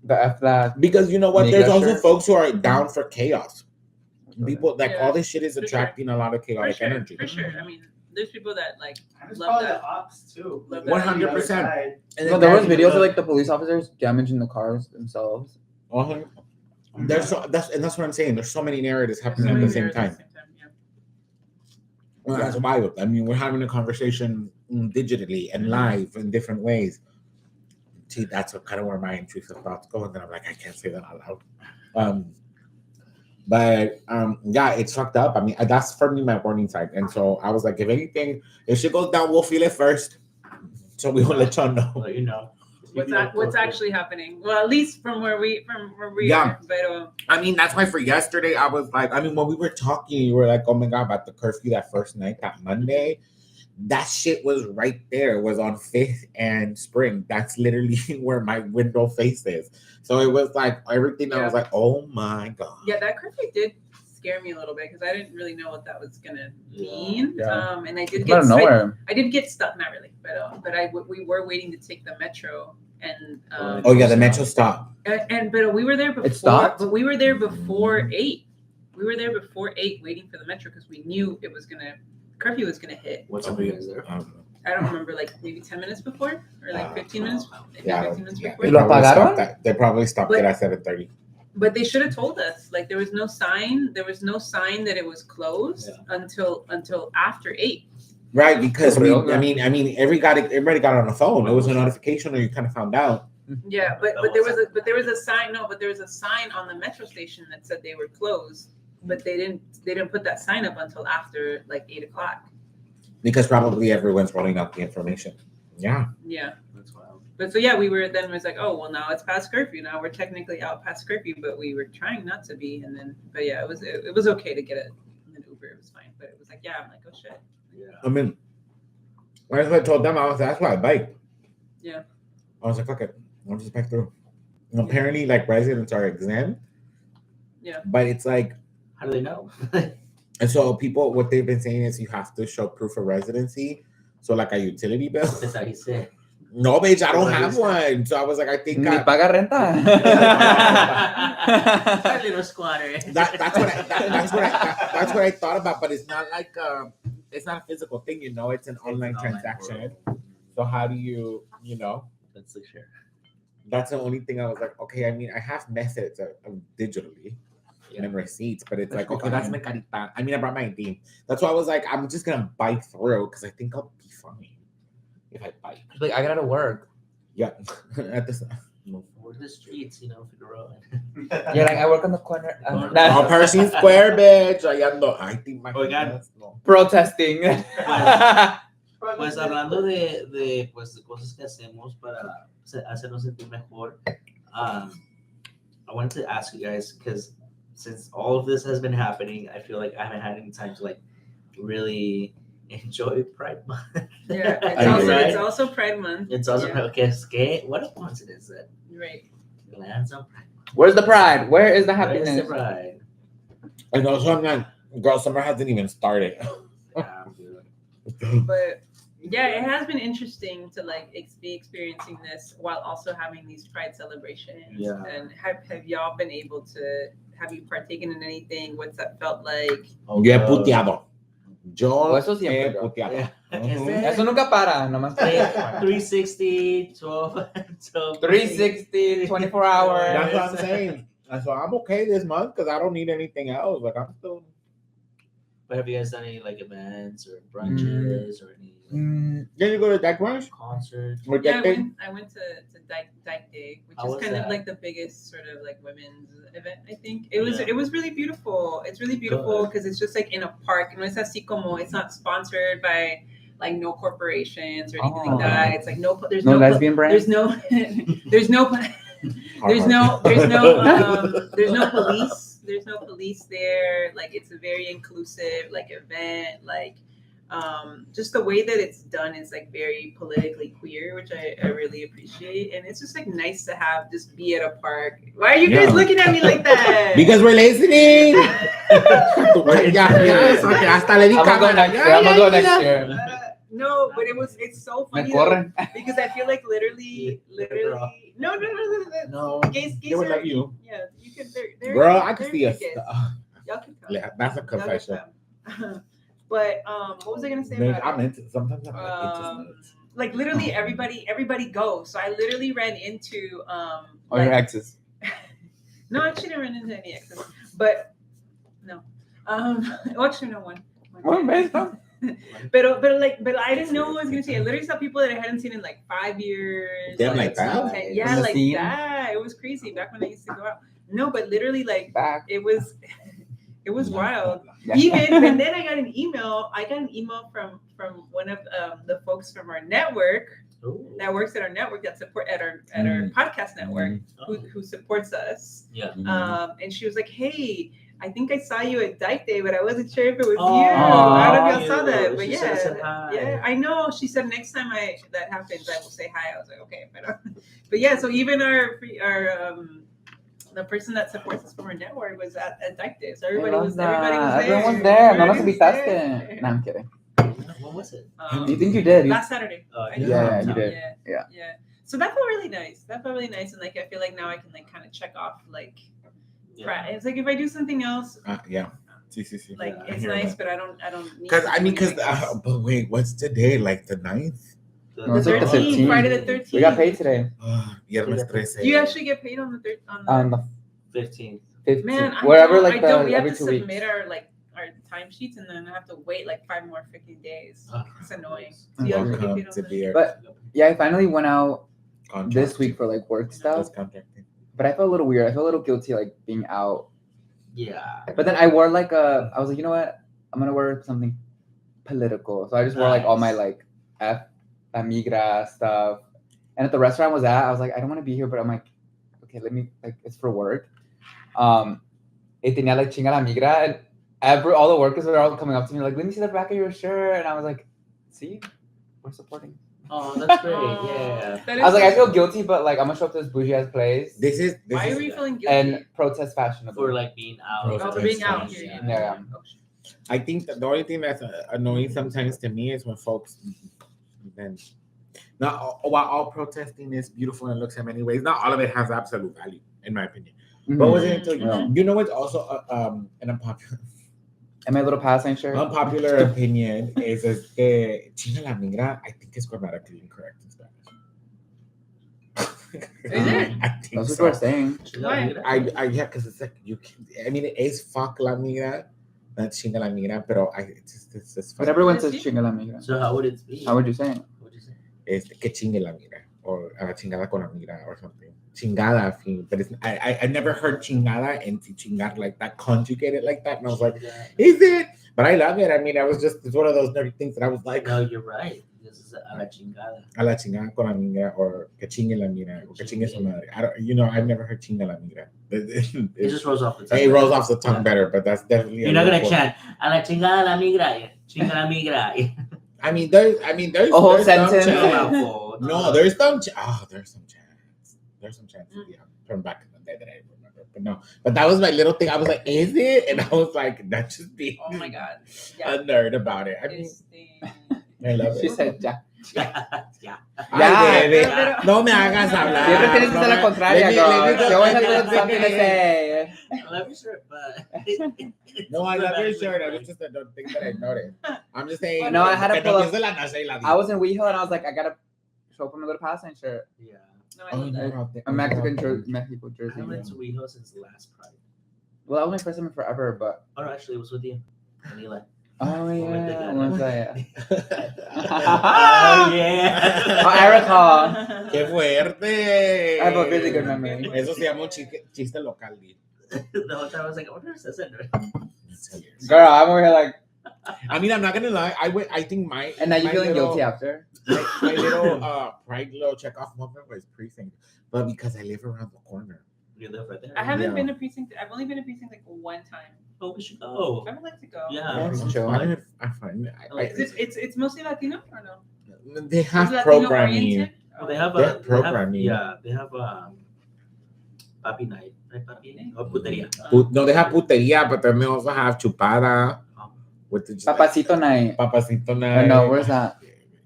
The F that. Because you know what? Mega There's also shirts. folks who are down for chaos. People like Yeah, all this shit is for sure. attracting a lot of chaotic energy. For sure. I mean, there's people that like And it's love probably that. the ops too. Love Like, that. on the other 100%. side. And No, then there was there's videos of like the police officers damaging the cars themselves. There's that's what I'm saying. There's so many narratives There's so happening at many the same narratives time. yeah. Well, that's wild. I mean, we're having a conversation digitally and live in different ways. See, that's what kind of where my intrusive thoughts go, and then I'm like, I can't say that out loud. But yeah, it's fucked up. I mean, that's for me my warning sign. And so I was like, if anything, if shit goes down, we'll feel it first. So we will let y'all know. Let you know. What's actually happening? Well, at least from where we Yeah. are. But I mean, that's why for yesterday, I was like, I mean, when we were talking, you were like, oh my God, about the curfew that first night, that Monday. That shit was right there. It was on 5th and Spring. That's literally where my window faces. So it was like everything. I was like, oh my God. yeah, that curfew did scare me a little bit because I didn't really know what that was gonna mean. Yeah. And I did Out get of nowhere. I did get stuck, not really, but we were waiting to take the metro and Oh yeah, the metro stop. but we were there before. It stopped? But we were there before 8. We were there before 8, waiting for the metro because we knew it was curfew was gonna hit. What time were you guys there? I don't remember, like maybe 10 minutes before or like 15 minutes. Maybe Yeah, 15 minutes yeah. before. They probably stopped it at 7:30. But they should have told us. Like there was no sign. There was no sign that it was closed until after 8. Right, because For real, I mean, everybody got on the phone. It was a notification, or you kind of found out. Yeah, but there was a sign. No, but there was a sign on the metro station that said they were closed, but they didn't put that sign up until after like 8 o'clock. Because probably everyone's rolling out the information. Yeah. Yeah. That's wild. But so yeah, we were like, oh well, now it's past curfew. Now we're technically out past curfew, but we were trying not to be. And then, but yeah, it was okay to get an Uber. It was fine. But it was like, yeah, I'm like, oh shit. Yeah. I mean, that's what I told them. That's why I bike. Yeah. I was like, fuck it. I'll just bike through. And apparently, like, residents are exempt. Yeah. But it's like, How do they know? and so people, what they've been saying is you have to show proof of residency. So, like a utility bill. That's how he said. No, bitch, I don't have one. So I was like, I think Ni paga renta. Our little squatter. that's what I thought about. But it's not like it's not a physical thing, you know. It's an online transaction. So how do you know? That's the share. That's the only thing I was like, okay. I mean, I have methods of digitally and receipts, but it's like, okay, that's my carita. I mean, I brought my ID. That's why I was like, I'm just gonna bike through because I think I'll be fine if I bike. Like, I gotta work. Yeah, at this. For the streets, Figueroa. Yeah, like I work on the corner. Oh, Pershing Square, bitch. I think my Protesting. Pues hablando de pues de cosas que hacemos para hacernos sentir mejor, I wanted to ask you guys because since all of this has been happening, I feel like I haven't had any time to like really enjoy Pride Month. Yeah, it's also Pride Month. It's also Pride. Okay, what a coincidence that Right. lands on Pride Month. Where's the pride? Where is the Where is happiness? the pride? And also, I'm not. Girl, summer hasn't even started. Yeah, dude. But yeah, it has been interesting to like be experiencing this while also having these Pride celebrations. Yeah. And have y'all been able to? Have you partaken in anything? What's that felt like? Yo he puteado. Yo Eso he siempre, girl. puteado. Yeah. Mhm. Eso nunca para, nomás. 360, 12, 360, 24 hours. That's what I'm saying. And so I'm okay this month because I don't need anything else. Like I'm still. But have you guys done any like events or brunches or any Did you go to that brunch? concerts? Or Yeah, that thing? I went to Dyke Day, which How is was kind of that? like the biggest sort of like women's event. I think it was. Yeah. It was really beautiful. It's really beautiful Good. because it's just like in a park, and it's así como it's not sponsored by like no corporations or anything like that. It's like there's No no lesbian brand? there's no there's no there's no police. There's no police there. Like it's a very inclusive like event. Like just the way that it's done is like very politically queer, which I really appreciate. And it's just like nice to have just be at a park. Why are you guys looking at me like that? Because we're listening. Ya, hasta le di I'm gonna go cámara. next year. I'm gonna go next year. No, but it's so Me funny though, corren. because I feel like literally, no. No, Gays they would are, love you. Yeah, you can. They're Girl, I could they're see good us. gays. Y'all can come. Yeah, that's a Y'all can confession. come. But what was I gonna say Man, about I'm it? into sometimes I'm like into nuts. Like literally everybody goes. So I literally ran into Or your exes. no, I actually didn't run into any exes, but no. Well, actually no one. Well, based on. But I didn't know what I was gonna see. I literally saw people that I hadn't seen in like 5 years. Damn, like that? 10 In yeah, the like scene? that. It was crazy back when I used to go out. No, but literally like Back. it was wild. Yeah. Even and then I got an email. From one of the folks from our network Ooh. that works at our network that support at our podcast network who supports us. Yeah. And she was like, "Hey, I think I saw you at Dyke Day, but I wasn't sure if it was Oh, you. I don't know if y'all saw cute. that, but She yeah, said hi. yeah, I know." She said next time that happens, I will say hi. I was like, okay, but yeah. So even our the person that supports us from our network was at Dyke Day, so everybody was there. Everyone was there. No nos Everybody was invitaste. there. No, I'm kidding. What was it? Do you think you did? Last Saturday? Yeah, you did. Yeah. So that felt really nice. And like I feel like now I can like kind of check off like. Right. It's like if I do something else, Yeah. See. like I it's hear nice, that. but I don't need. Because I mean, something like but wait, what's today? Like the 9th? No, it's like the 13th, 15th. Friday the 13th. We got paid today. Viernes 13. Do you actually get paid on the third? On the 15th. 15th. Man, I Wherever, don't, like I don't. We have every to 2 submit weeks. our timesheets, and then I have to wait like 5 more freaking days. It's annoying. Oh, Do you actually get Welcome paid on to the? beer. But yeah, I finally went out Contract. this week for like work stuff, That's contracting. but I felt a little weird. I felt a little guilty like being out. Yeah. But then I wore like I was like, you know what? I'm gonna wear something political. So I just wore like all my like Amigra stuff. And at the restaurant I was at, I was like, I don't want to be here, but I'm like, okay, let me like it's for work. It tenía like chinga la migra, and all the workers were all coming up to me like, let me see the back of your shirt, and I was like, see, we're supporting. Oh, that's great. Yeah. That I was like, I is- feel guilty, but like I'm gonna show up to this bougie ass place This is Why are you feeling guilty? and protest fashionable. For like being out. Oh, for being out here. Yeah. I think that the only thing that's annoying sometimes to me is when folks then not while all protesting is beautiful and looks in many ways, not all of it has absolute value, in my opinion. Mhm. But was it until Yeah. you know what's also an unpopular And my little pass shirt. unpopular opinion is que chinga la migra, I think is grammatically incorrect in Spanish. Is it? I think That's what so. we're saying. Why? I yeah, because it's like you can. I mean, it is fuck la migra, not chinga la migra, pero it's just But everyone says chinga la migra. So how would it be? How would you say it? What would you say? It's que chingue la migra or chingada con la migra or something. Chingada, but it's I never heard chingada and chingar like that conjugated like that, and I was like, is it? But I love it. I mean, it's one of those nerdy things that I was like, No, you're right. This is a la chingada. a la chingada con la migra or que chingue la migra or que chingue su madre. I don't, I've never heard chinga la migra. It just rolls off the tongue. It rolls off the tongue better, but that's definitely. You're not gonna chant a la chingada la migra. Chinga la migra. I mean, there's A whole there's some sentence. chants. No, there's some chants. There's some chants from back in the day that I remember. But no, but that was my little thing. I was like, is it? And I was like, that's just being Oh my god. a nerd about it. I mean, I love She it. said ya. Yeah. Ay, bebé, Ya. no me hagas hablar. Siempre tienes que ser la contraria, Let me girl. go. She always has something to say. I love your shirt, but No, I love your shirt. I was just the thing that I noticed. I'm just saying. No, I had to que pull no up- piense la nace y la I was in WeHill and I was like, I gotta show up in my little passing shirt. yeah. No, I Oh, love that. no, A Mexican Mexico I jersey. went to WeHo since the last Pride. Well, that was my first time in forever, but Oh no, actually it was with you. And Eli. oh yeah, when was that? Oh yeah. Oh, I recall. ¡Qué fuerte! I have a really good memory. Eso se llama un chiste local, dude. The whole time I was like, I wonder if Cesar. Girl, I'm over here like, I mean, I'm not gonna lie. I think my and now you my feeling little- guilty after? My little pride little check off moment was precinct, but because I live around the corner. You live right there. I haven't Yeah. been to precinct. I've only been to precinct like one time. Oh, we should go. I would like to go. Yeah. That's it's chill. fun. I find It's mostly Latino or no? they have Is it Latino programming. oriented? Well, they have They have a programming. They have papi night, right? Papi night or puteria. No, they have puteria, but then they also have chupada with the Papacito night. papacito Oh, night. no, where's that?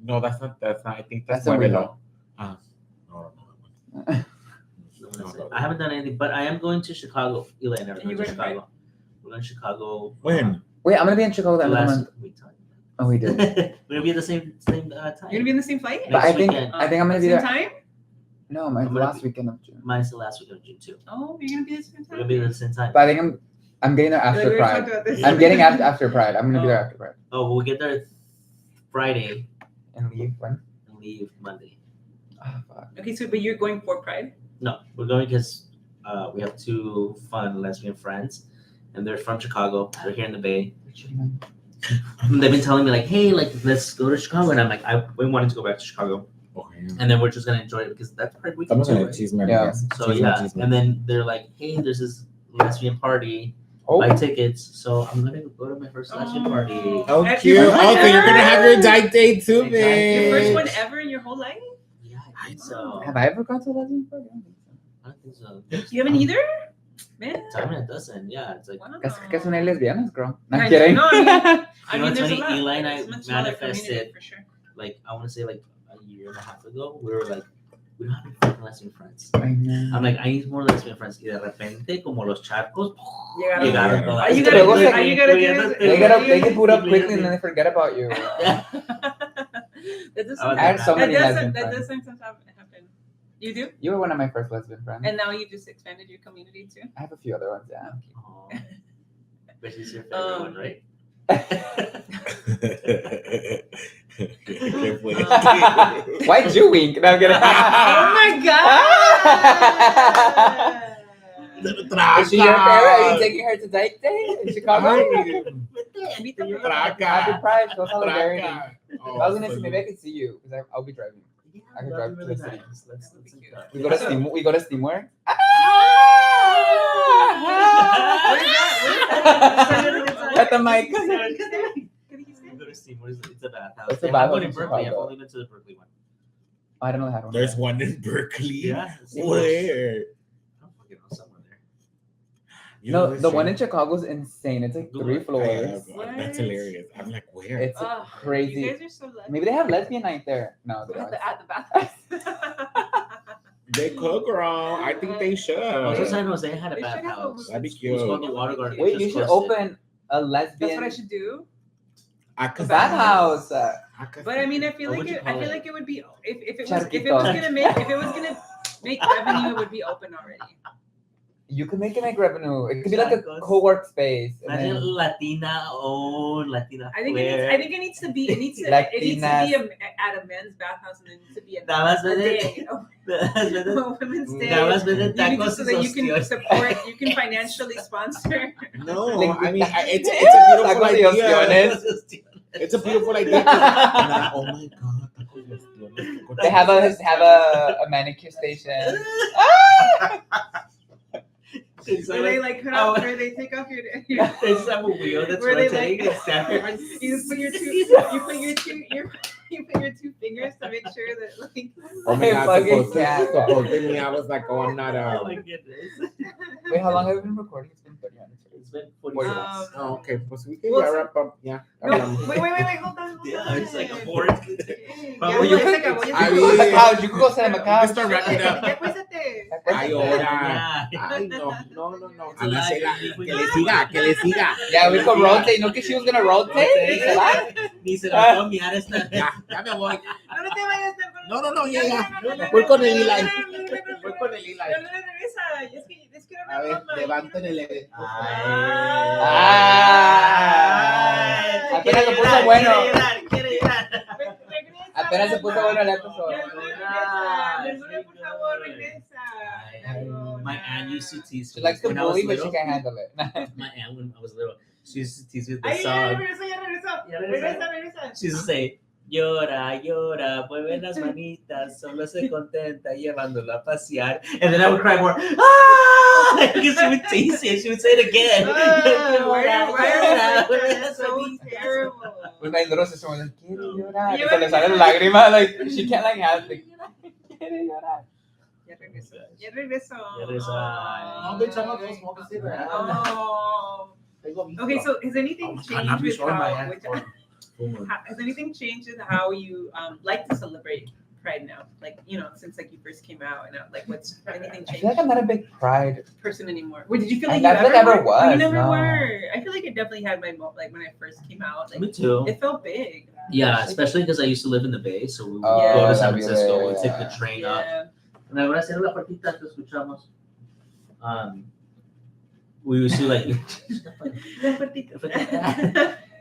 No, that's not. I think that's That's a Muévelo. real. No. I haven't done anything, but I am going to Chicago. Eli and I are And you going to going to Chicago. We're going to Chicago. When? Wait, I'm gonna be in Chicago the end of the Last month. week time. Oh, we did. We're gonna be at the same time. You're gonna be in the same flight? But I Next think weekend. I'm gonna be Same there. time? No, mine's I'm the gonna last weekend of June. Mine's the last week of June too. Oh, you're gonna be at the same We're time? gonna be at the same time. But I think I'm getting there Like, after we Pride. talked about this. I'm getting after Pride. I'm gonna be there after Pride. Oh, we'll get there Friday And leave when? and leave Monday. Oh, fuck. Okay, so but you're going for Pride? No, we're going because we have two fun lesbian friends, and they're from Chicago. They're here in the Bay. And they've been telling me like, hey, like let's go to Chicago, and I'm like, we wanted to go back to Chicago, Okay. and then we're just gonna enjoy it because that's Pride weekend Estamos en too. el Right? chisme. Yeah. amigas. So Chisme, yeah, chisme. and then they're like, hey, there's this lesbian party. Oh, Buy tickets. So I'm gonna go to my first lesbian party. Oh, Your cute. first one Oh, so you're gonna have your ever? dyke date too, Exactly. bitch. Your first one ever in your whole life? Yeah, I think so. have I ever gone to a lesbian party? I don't think so. You haven't either? Man. Time it doesn't. Yeah, it's like. Wow. Que son lesbianas, girl. No, I I'm kidding. know, I mean, I You know mean, what's there's a funny? lot. Eli and I It's a much smaller manifested- community, for sure. Like I want to say like a year and a half ago, we were like, we don't have any fucking lesbian friends. I know. I'm like, I need more lesbian friends. Y de repente, como los charcos, Llegaron. llegaron Yeah. todas. Are you gonna- are you gonna do this? They get put up quickly and then they forget about you. Yeah. That does I I had so many lesbian that friends. does sometimes happen. You do? You were one of my first lesbian friends. And now you just expanded your community too? I have a few other ones, yeah. Oh, but she's your favorite one, right? ¿Qué fue? Why'd you wink? No, I'm kidding. Oh my god! Is she your favorite? Are you taking her to date day in Chicago? Happy Pride, so solidarity. I was gonna say maybe I could see you because I'll be driving. I can drive to the city. We go to Steam. We go to Steamware. At the mic. Go to Steam. It's a bathhouse. It's a They have one bathhouse in in Berkeley. I've Chicago. only been to the Berkeley one. I don't know how to. There's one in Berkeley. Yeah. Where? I don't fucking know, somewhere there. You know No, this the shit? one in Chicago is insane. It's like 3 floors. What? That's hilarious. I'm like, where? It's You crazy. guys are so lucky. Maybe they have lesbian night there. No, they At don't. the bathhouse. They could, girl. I think they should. Also, San Jose had a They should have a- bathhouse. That'd be It was cute. called the Water Garden. Wait, It you just should closed it. open a lesbian That's what I should do. I could bathhouse. But I mean, I feel What like would you I call feel it? like it would be if it was Charquito. gonna make revenue, it would be open already. You could make it like revenue. It could be like a co-work space. and Imagine then- Latina own Latina. I think flair. it needs to be at a men's bathhouse and it needs to be a Nada más venden- day, Nada a women's day. más venden You need to- tacos so that you can y support, you can financially sponsor. No, Like, I mean, it's a Tacos y beautiful idea. ostiones. It's a beautiful idea. Nah, oh my god. tacos y ostiones. They have a manicure station. Where they like cut off, where they take off your There's some wheel that's Where they, rotating like- and stamping. you just put your two fingers to make sure that like Oh my Hey, god, fucking supposedly, cat. supposedly I was like, oh, I'm not Oh my goodness. Wait, how long have we been recording? It's been 30 minutes. It's been 40 Wait, minutes. Oh, okay, pues we can Well, wrap up. Yeah. no, wait, hold on. Yeah, it's like a board. Ya, Well, ya you se could- acabó, ya I se mean- acabó. The couch. You could go sit on the We couch. start wrapping up. Ya acuéstate. Ay, ahora. Yeah. Ay, no. It's A la alive. Sheila, que le siga, que le siga. Yeah, we could rotate. No, que she was gonna rotate. Ni se la puedo mirar esta. Ya me voy. No te vayas. No, ya. Voy con el Eli. Voy con el Eli. No, regresa. Es que A ver, levanten el Eli. Ah. Apenas se puso bueno. Quiere llorar. Apenas se puso bueno el episodio. Nalgona, por favor, regresa. My aunt used to tease She me likes to when I was bully, but she little. can't handle it. My aunt, when I was little, she used to tease me with the Ay, ya song. regresó. Ya regresó. Regresa. She used to say, llora, llora, mueve las manitas, solo se contenta llevándolo a pasear. And then I would cry more, ah! Because she would tease it, she would say it again. Why Llora, are llora, mueve you las so manitas. terrible? With my little sister was like, quiere llorar. Y se le salen lágrimas, like, she can't like have, like, quiere llorar. Ya regresó. Oh. Oh. Okay, so has anything changed with how? Full moon. Has anything changed in how you like to celebrate Pride now? Like, since like you first came out and like what's anything I changed? feel like I'm not a big Pride. Person anymore. Did you feel I like never you ever ever were? Oh, you was, never no. were. I feel like it definitely had my like when I first came out. Like, Me too. it felt big. Yeah, especially because I used to live in the Bay, so we would Oh, go to San that'd be Francisco, lit, we'd take yeah. the train up. Yeah. And I voy a hacer la puertita que escuchamos. We used to like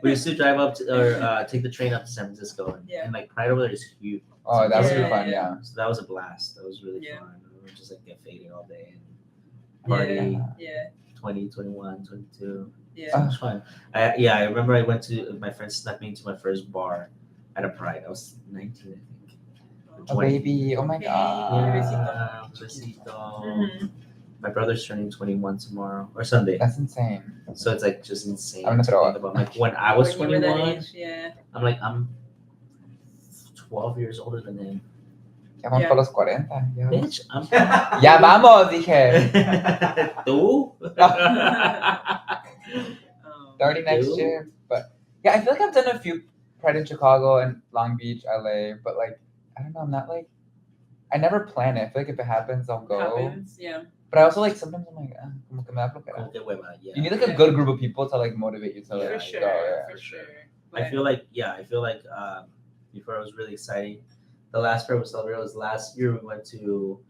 we used to drive up to, or take the train up to San Francisco, and like Pride over there is huge. Oh, that would be Yeah. fun, yeah. So that was a blast. That was really Yeah. fun. We would just like get faded all day and party. Yeah. 20, 21, 22. Yeah. So much fun. I remember I went to my friend snuck me into my first bar at a Pride. I was 19, I think. A baby. Oh my Okay. god. Yeah, besito. Mhm. My brother's turning 21 tomorrow or Sunday, That's insane. so it's like just insane. I'm gonna to throw think up. about. Like when I was When you were that 21, age, yeah. I'm 12 years older than him. Ya vamos Yeah. por los 40. Ya, Bitch, I'm. ya vamos, dije. Tú? 30 next Dude. year. But yeah, I feel like I've done a few Pride in Chicago and Long Beach, LA, but like, I don't know, I'm not like, I never plan it. I feel like if it happens, I'll go. Happens, yeah. But I also like, sometimes I'm like, como que me da flojera. Como que hueva, yeah. You need like a good group of people to like motivate you to like Yeah, For go. sure, Yeah. for sure. I feel like before it was really exciting. The last Pride we celebrated was last year. We went to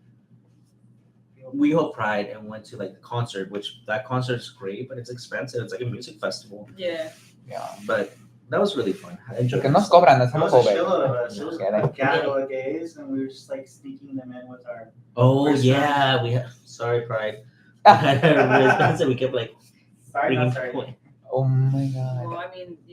WeHo Pride and went to like the concert, which that concert is great, but it's expensive. It's like a music festival, Yeah. Yeah. but that was really fun. I enjoyed Porque nos myself. cobran, There hacemos was a over. shitload of us. It was Yeah, a gaggle of gays, and we were just like sneaking them in with our. Oh First yeah, we had sorry Pride. Really expensive. We kept like Sorry, bringing not sorry. point. Oh my god. Well,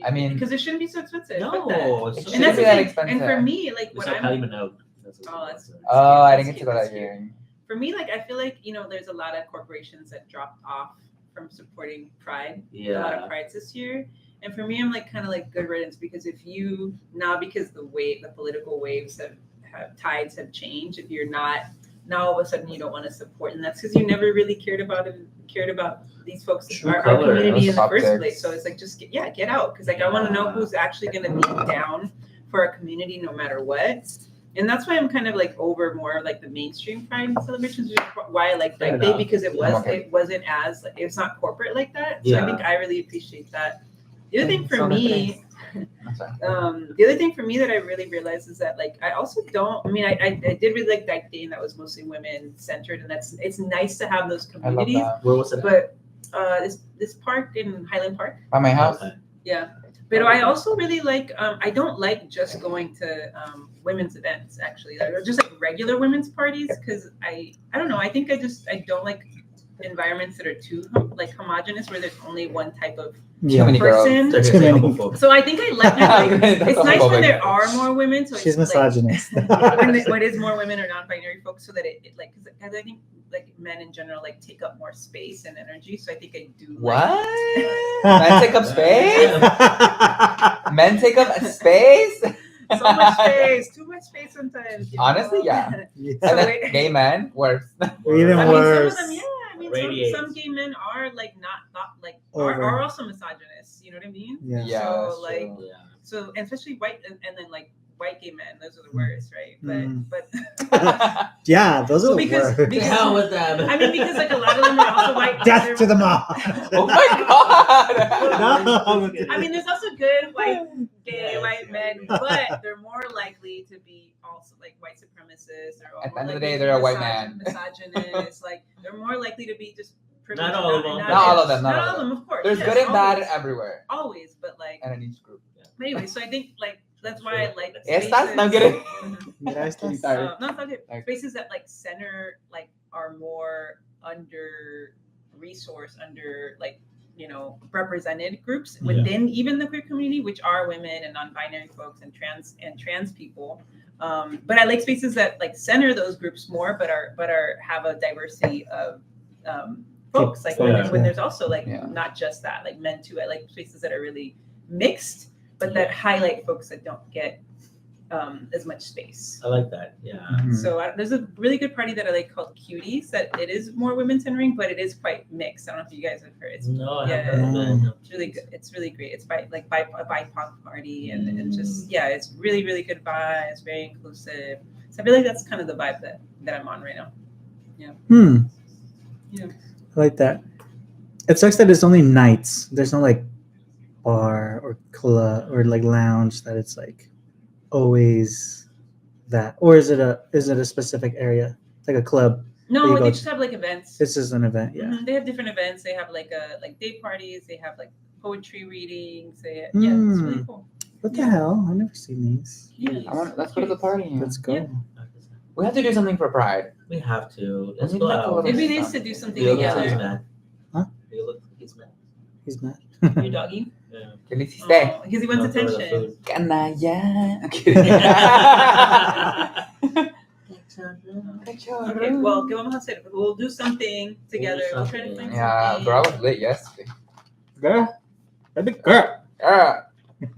I mean- because it shouldn't be so expensive. fuck that. No, it's It so And that's the be that thing. expensive. And for me, like We what saw I'm Kylie Minogue. That's what Oh, it that's- was. Oh, I didn't That's get to go that cute. year. for me, like I feel like there's a lot of corporations that dropped off from supporting Pride. A lot of Yeah. prides this year. And for me, I'm like kind of like good riddance because if you now because the political waves have tides have changed. If you're not now all of a sudden you don't want to support, and that's because you never really cared about these folks, True our color. community in the Those first optics. place. So it's like just get out because like I want to know Yeah. who's actually going to be down for our community no matter what. And that's why I'm kind of like over more of like the mainstream Pride celebrations, which is why I like Fair Pride Day enough. because it Okay. wasn't as like, it's not corporate like that. So I Yeah. think I really appreciate that. The other thing for So me, I'm sorry. the other thing for me that I really realized is that like I also don't. I mean, I did really like that day, and that was mostly women centered, and it's nice to have those I love communities. that. Where was it? But this park in Highland Park. By my house. Okay. Yeah. But I also really like, I don't like just going to women's events, actually. Or just like regular women's parties, because I don't know. I think I don't like environments that are too like homogenous, where there's only one type of Too many girls. person. They're Too gonna say many. homophobic. So I think I like That's it's nice when homophobic. there are more women. So She's it's like, misogynist. when it is more women or non-binary folks, so that it like because I think like men in general like take up more space and energy. So I think I do like What? Men take up space? Men take up space? so much space, too much space sometimes. Honestly, yeah. Yeah. And then wait. gay men, worse. Even I mean, worse. some of them, yeah. I mean, Radiates. some gay men are like not like Over. are also misystogynists. You know what I mean? Yeah. Yeah, So, that's like, true. Yeah. So, and especially white, and then like white gay men, those are the worst, right? Mm. But Yeah, those are Well, the because- worst. The hell with them. I mean, because like a lot of them are also white. Death to them all. Oh my god! No. I mean, there's also good gay white men, but they're more likely to be also like white supremacists or At the more end of the likely day, to they're a be white man. Misogynists, like they're more likely to be just privileged. Not all of them. and Not all of them, Not not all of them, of course. There's yes, good and bad always. everywhere. Always, but like, And in each group. but anyway, so I think like that's why I like Estas? No, I'm kidding. Mira estas. Sorry. no, it's not good. Okay. Spaces that like center like are more under resourced, under like represented groups Yeah. within even the queer community, which are women and non-binary folks and trans people. But I like spaces that like center those groups more, but have a diversity of folks. Like Yeah. when there's also like Yeah. not just that, like men too. I like spaces that are really mixed, but that highlight folks that don't get as much space. I like that. Yeah. Mhm. So there's a really good party that I like called Cuties. That it is more women centering, but it is quite mixed. I don't know if you guys have heard. It's No, I Yeah. haven't heard of it. No. It's really good. It's really great. It's a BIPOC party, and just it's really really good vibe. It's very inclusive. So I feel like that's kind of the vibe that I'm on right now. Yeah. Yeah. I like that. It sucks that it's only nights. There's no like bar or club or like lounge that it's like always that. Or is it a specific area? It's like a club. No, There you they go. just have like events. This is an event, yeah. Mhm, they have different events. They have like day parties. They have like poetry readings. It's Mm. really cool. What the hell? I've never seen these. Let's go to the party. Let's go. Yeah. We have to do something for Pride. We have to. Let's We go need like a out. little- It'd be nice to do something You look like he's together. mad. Huh? You look like he's mad. He's mad. Your doggy. Yeah. ¿Qué le hiciste? Because he wants No, for the attention. food. Canalla. I'm kidding. Okay, well, ¿qué vamos a hacer? We'll do something together. We'll try to find Yeah, something. bro, I was lit yesterday. Girl. That'd be girl.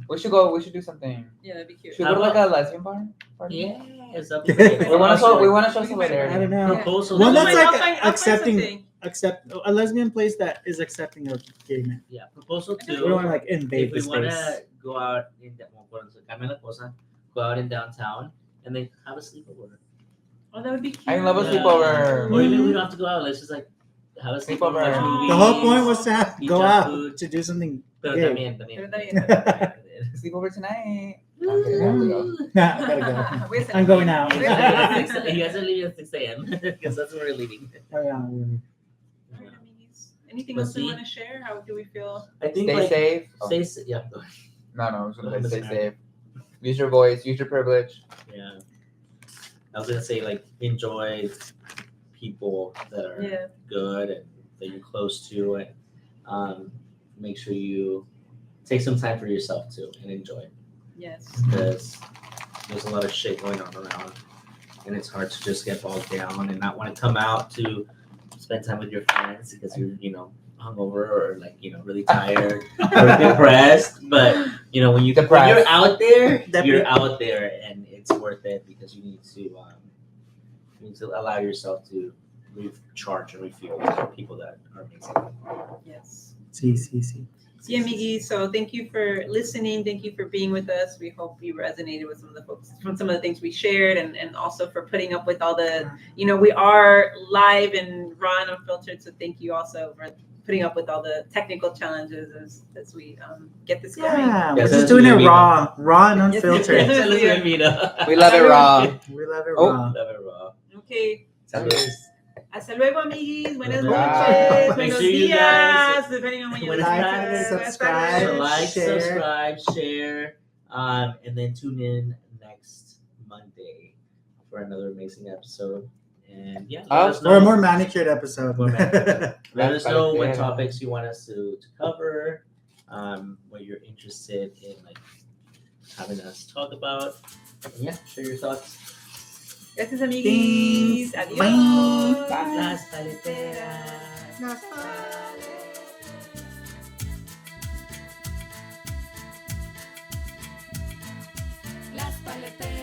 We should go. We should do something. Yeah, that'd be cute. Should we go to like a lesbian bar? Party? Yes. We want to show. We want to show We can solidarity. I don't know. Proposal. Well, No, that's I'll like find accepting- something. Accept a lesbian place that is accepting of gay men. Yeah. Proposal We don't want to two. like invade If the we want space. to go out in go out in downtown and then have a sleepover. Oh, that would be cute. I love a Yeah. sleepover. Or even we don't have to go out. Let's just like have a sleepover. Sleepover. Watch movies. The whole point was to eat go junk out food. to do something Pero gay. también. Pero está bien. Sleepover tonight. Okay, I have to go. Nah, I gotta Where's go. I'm going out. You guys are leaving at 6 a.m. because that's when we're leaving. Oh, yeah. Anything Let's else we see. want to share? How do we feel? I think Stay like safe. Oh, yeah. Go ahead. no, I was gonna Go ahead, say Mr. stay safe. Use your voice. Use your privilege. Yeah. I was gonna say like enjoy people that are Yeah. good and that you're close to, and make sure you take some time for yourself too and enjoy, Yes. because there's a lot of shit going on around, and it's hard to just get bogged down and not want to come out to spend time with your friends because you're hungover or like really tired or depressed. But when when you're Depressed. out there, Dep- you're out there, and it's worth it because you need to allow yourself to recharge and refuel with people that are amazing. Yes. See. Yeah, amigos. So thank you for listening. Thank you for being with us. We hope you resonated with some of the things we shared, and also for putting up with all the, we are live and raw and unfiltered. So thank you also for putting up with all the technical challenges as we get this going. Yeah, Yes, we're just that's doing it what you raw and Yes, unfiltered. yes. We love it raw. We love it Oh. raw. Love it raw. Okay. Salud. Hasta luego, amiguis. Buenas Bye. noches. Make Buenos sure you días. guys- Depending on when you Buenas listen. tardes. Subscribe. So like, share. subscribe, share, and then tune in next Monday for another amazing episode. And yeah, let us Or know. a more manicured episode. More manicured. Let us know what Paleta. topics you want us to cover, what you're interested in, like having us talk about. And yeah, share your thoughts. Gracias, amiguis. Thanks. Adiós. Bye. Las paleteras. Las paleteras.